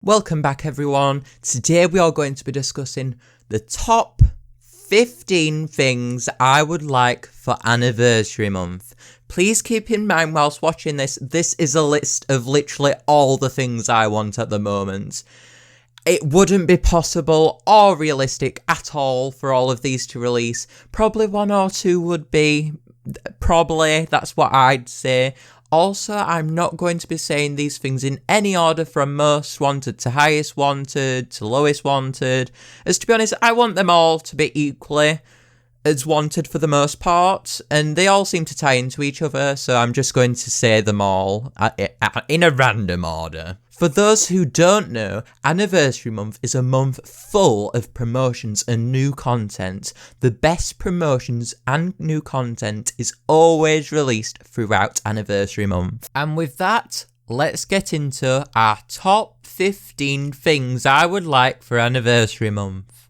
Welcome back everyone. Today we are going to be discussing the top 15 things I would like for anniversary month. Please keep in mind whilst watching this is a list of literally all the things I want at the moment. It wouldn't be possible or realistic at all for all of these to release. Probably one or two would be. Probably, that's what I'd say. Also, I'm not going to be saying these things in any order from most wanted to highest wanted to lowest wanted. As to be honest, I want them all to be equally as wanted for the most part, and they all seem to tie into each other, so I'm just going to say them all in a random order. For those who don't know, Anniversary Month is a month full of promotions and new content. The best promotions and new content is always released throughout Anniversary Month. And with that, let's get into our top 15 things I would like for Anniversary Month.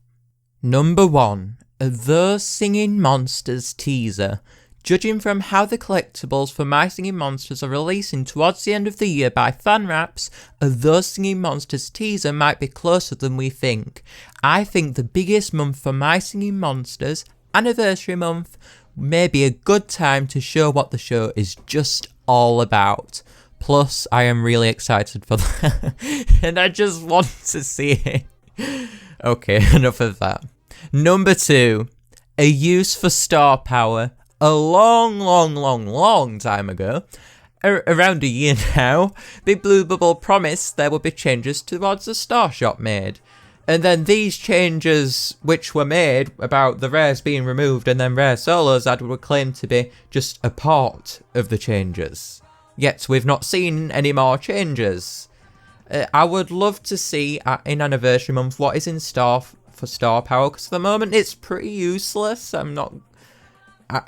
Number 1. The Singing Monsters teaser. Judging from how the collectibles for My Singing Monsters are releasing towards the end of the year by fan wraps, a Those Singing Monsters teaser might be closer than we think. I think the biggest month for My Singing Monsters, Anniversary Month, may be a good time to show what the show is just all about. Plus, I am really excited for that, and I just want to see it. Okay, enough of that. Number 2, a use for star power. A long time ago, around a year now, Big Blue Bubble promised there would be changes towards the Star Shop made. And then these changes, which were made about the rares being removed and then rare solos added, were claimed to be just a part of the changes. Yet we've not seen any more changes. I would love to see in Anniversary Month what is in store for Star Power, because at the moment it's pretty useless.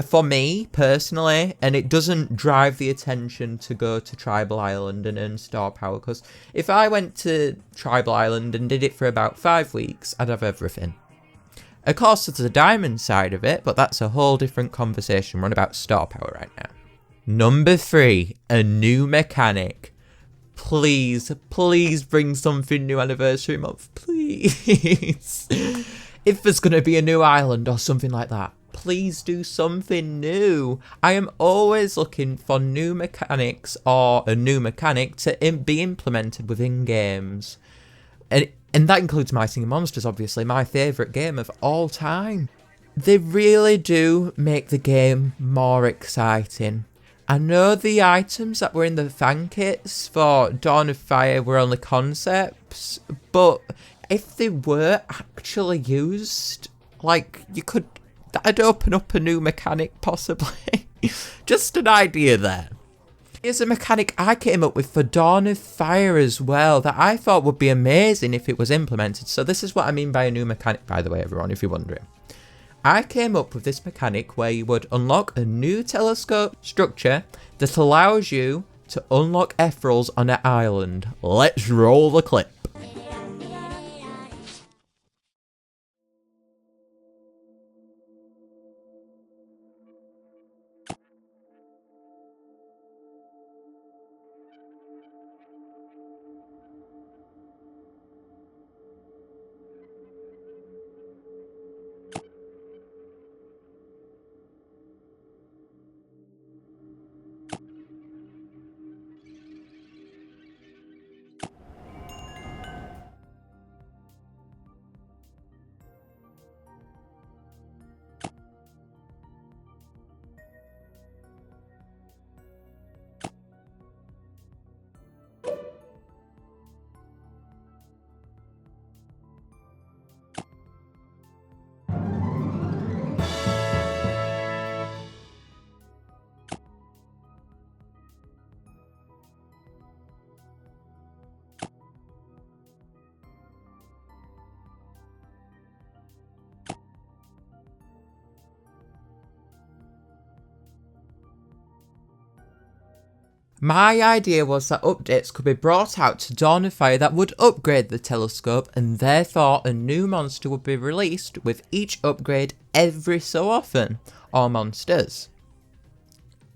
For me, personally, and it doesn't drive the attention to go to Tribal Island and earn star power, because if I went to Tribal Island and did it for about 5 weeks, I'd have everything. Of course, there's the diamond side of it, but that's a whole different conversation. We're on about star power right now. Number 3, a new mechanic. Please bring something new Anniversary Month, please. If there's going to be a new island or something like that, please do something new. I am always looking for new mechanics or a new mechanic to be implemented within games. And that includes My Singing Monsters, obviously, my favourite game of all time. They really do make the game more exciting. I know the items that were in the fan kits for Dawn of Fire were only concepts, but if they were actually used, like, that'd open up a new mechanic, possibly. Just an idea there. Here's a mechanic I came up with for Dawn of Fire as well that I thought would be amazing if it was implemented. So this is what I mean by a new mechanic, by the way, everyone, if you're wondering. I came up with this mechanic where you would unlock a new telescope structure that allows you to unlock ethereals on an island. Let's roll the clip. My idea was that updates could be brought out to Dawn of Fire that would upgrade the telescope, and therefore a new monster would be released with each upgrade every so often, or monsters.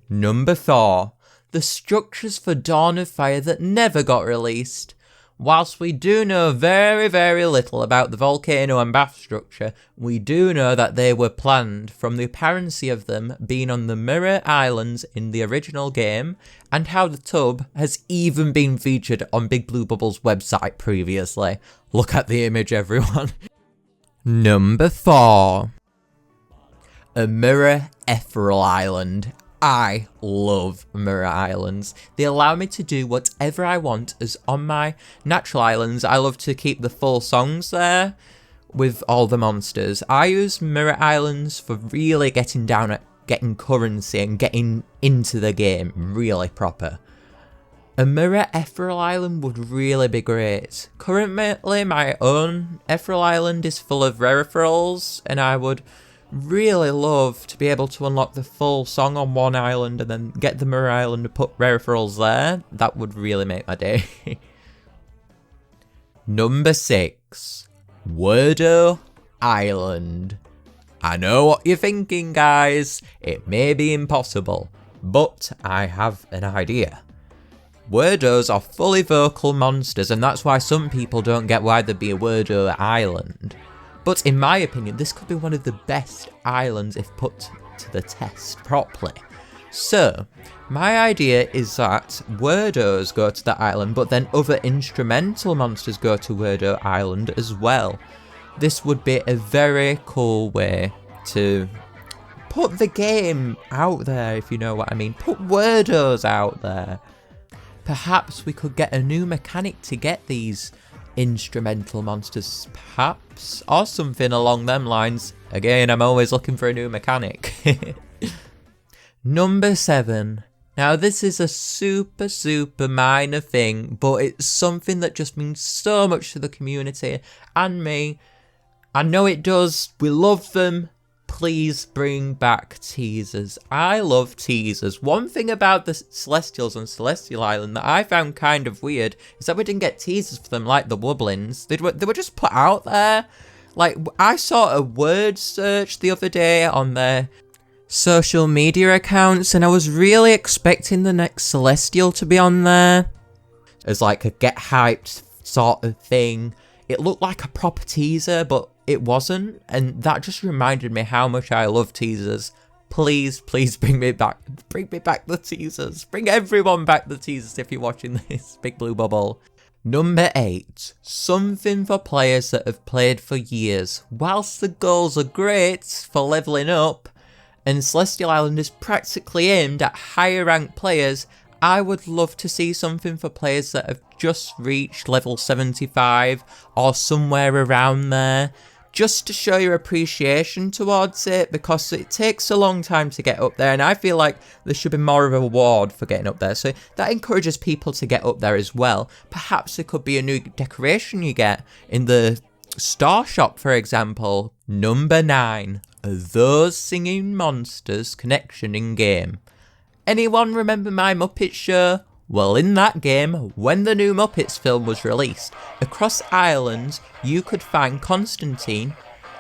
Number 4. The structures for Dawn of Fire that never got released. Whilst we do know very, very little about the volcano and bath structure, we do know that they were planned from the apparency of them being on the Mirror Islands in the original game, and how the tub has even been featured on Big Blue Bubble's website previously. Look at the image, everyone. Number 4. A Mirror Ethereal Island. I love Mirror Islands. They allow me to do whatever I want, as on my natural islands, I love to keep the full songs there with all the monsters. I use Mirror Islands for really getting down at getting currency and getting into the game really proper. A Mirror Ethereal Island would really be great. Currently, my own Ethereal Island is full of Rarefrolls, and I would really love to be able to unlock the full song on one island and then get the Mirror Island and put Rarefrolls there. That would really make my day. Number 6. Werdos Island. I know what you're thinking, guys. It may be impossible, but I have an idea. Werdos are fully vocal monsters, and that's why some people don't get why there'd be a Werdos Island. But in my opinion, this could be one of the best islands if put to the test properly. So, my idea is that Werdos go to the island, but then other instrumental monsters go to Werdos Island as well. This would be a very cool way to put the game out there, if you know what I mean. Put Werdos out there. Perhaps we could get a new mechanic to get these instrumental monsters, perhaps, or something along them lines. Again, I'm always looking for a new mechanic. Number 7. Now, this is a super minor thing, but it's something that just means so much to the community and me. I know it does. We love them. Please bring back Teasers. I love Teasers. One thing about the Celestials on Celestial Island that I found kind of weird is that we didn't get Teasers for them like the Wobblins. They were just put out there. Like, I saw a word search the other day on their social media accounts, and I was really expecting the next Celestial to be on there as like a get hyped sort of thing. It looked like a proper teaser, but it wasn't, and that just reminded me how much I love Teasers. Please bring me back the Teasers. Bring everyone back the Teasers if you're watching this, Big Blue Bubble. Number 8. Something for players that have played for years. Whilst the goals are great for levelling up, and Celestial Island is practically aimed at higher ranked players, I would love to see something for players that have just reached level 75 or somewhere around there, just to show your appreciation towards it, because it takes a long time to get up there, and I feel like there should be more of a reward for getting up there, so that encourages people to get up there as well. Perhaps there could be a new decoration you get in the star shop, for example. Number 9. Those Singing Monsters connection in game. Anyone remember My Muppet Show? Well, in that game, when the new Muppets film was released, across islands you could find Constantine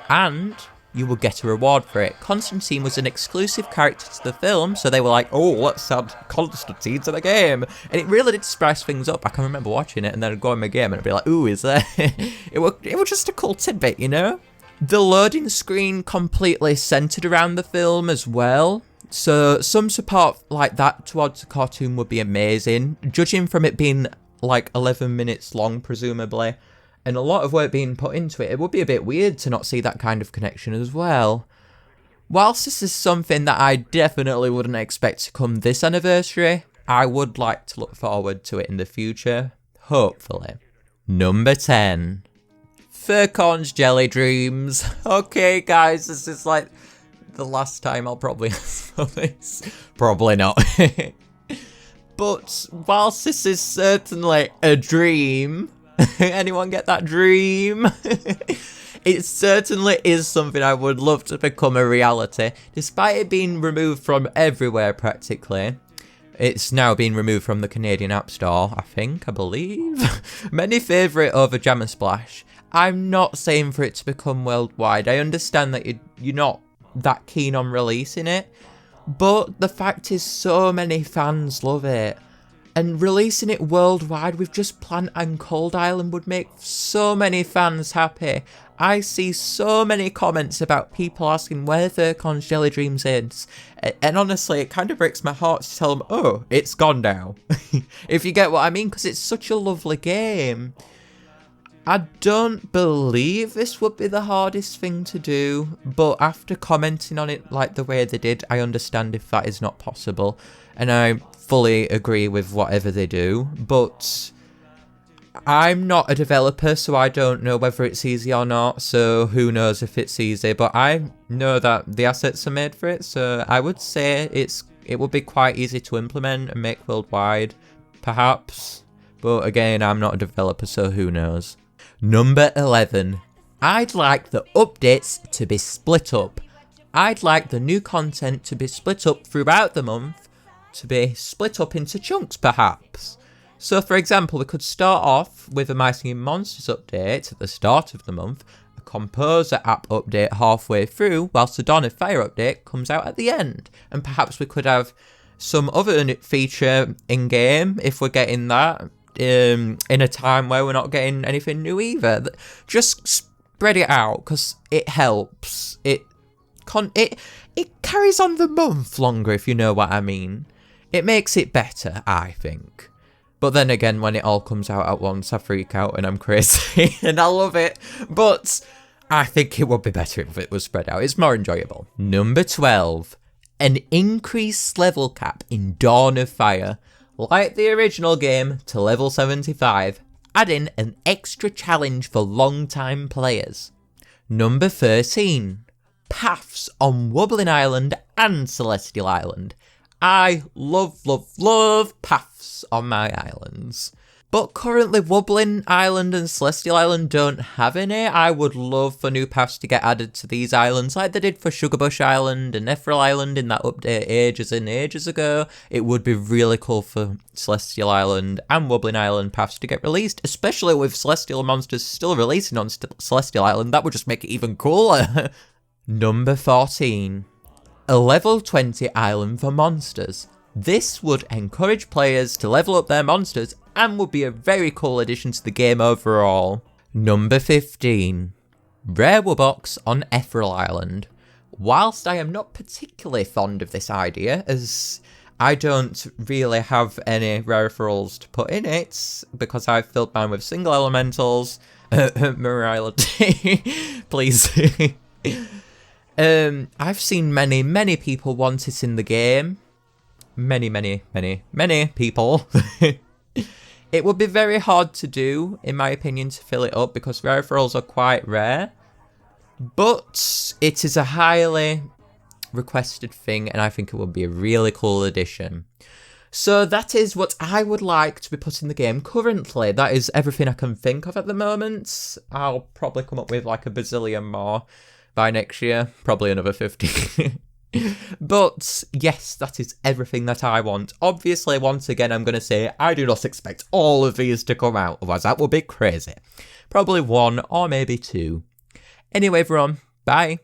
and you would get a reward for it. Constantine was an exclusive character to the film, so they were like, oh, let's add Constantine to the game. And it really did spice things up. I can remember watching it and then I'd go in my game and I'd be like, ooh, is there? it was just a cool tidbit, you know? The loading screen completely centered around the film as well. So some support like that towards the cartoon would be amazing, judging from it being like 11 minutes long, presumably, and a lot of work being put into it. It would be a bit weird to not see that kind of connection as well. Whilst this is something that I definitely wouldn't expect to come this anniversary, I would like to look forward to it in the future, hopefully. Number 10. Furcorn's Jelly Dreams. Okay, guys, this is like the last time I'll probably answer this. Probably not. But whilst this is certainly a dream, anyone get that dream? It certainly is something I would love to become a reality. Despite it being removed from everywhere practically. It's now been removed from the Canadian App Store, I believe. Many favourite over Jam and Splash. I'm not saying for it to become worldwide. I understand that you're not that keen on releasing it, but the fact is so many fans love it. And releasing it worldwide with just Plant and Cold Island would make so many fans happy. I see so many comments about people asking where Vercon's Jelly Dreams is. And honestly, it kind of breaks my heart to tell them, oh, it's gone now. If you get what I mean, because it's such a lovely game. I don't believe this would be the hardest thing to do, but after commenting on it like the way they did, I understand if that is not possible. And I fully agree with whatever they do, but I'm not a developer, so I don't know whether it's easy or not, so who knows if it's easy, but I know that the assets are made for it, so I would say it would be quite easy to implement and make worldwide, perhaps, but again, I'm not a developer, so who knows. Number 11. I'd like the updates to be split up. I'd like the new content to be split up throughout the month, to be split up into chunks perhaps. So for example, we could start off with a My Singing Monsters update at the start of the month, a Composer app update halfway through, whilst the Dawn of Fire update comes out at the end. And perhaps we could have some other feature in-game, if we're getting that, in a time where we're not getting anything new either. Just spread it out, because it helps. It carries on the month longer, if you know what I mean. It makes it better, I think. But then again, when it all comes out at once, I freak out and I'm crazy and I love it. But I think it would be better if it was spread out. It's more enjoyable. Number 12. An increased level cap in Dawn of Fire. Like the original game to level 75. Adding an extra challenge for long-time players. Number 13. Paths on Wobbling Island and Celestial Island. I love paths on my islands. But currently Wobbling Island and Celestial Island don't have any. I would love for new paths to get added to these islands like they did for Sugarbush Island and Ethereal Island in that update ages and ages ago. It would be really cool for Celestial Island and Wobbling Island paths to get released, especially with Celestial Monsters still releasing on Celestial Island. That would just make it even cooler. Number 14. A level 20 island for monsters. This would encourage players to level up their monsters and would be a very cool addition to the game overall. Number 15. Rare Wurbox on Ethereal Island. Whilst I am not particularly fond of this idea, as I don't really have any rare ethereals to put in it, because I've filled mine with single elementals, morality, please. I've seen many people want it in the game. Many people. It would be very hard to do, in my opinion, to fill it up because rare ethereals are quite rare. But it is a highly requested thing and I think it would be a really cool addition. So that is what I would like to be put in the game currently. That is everything I can think of at the moment. I'll probably come up with like a bazillion more by next year. Probably another 50. But yes, that is everything that I want. Obviously, once again, I'm going to say I do not expect all of these to come out, otherwise that would be crazy. Probably one or maybe two. Anyway, everyone, bye.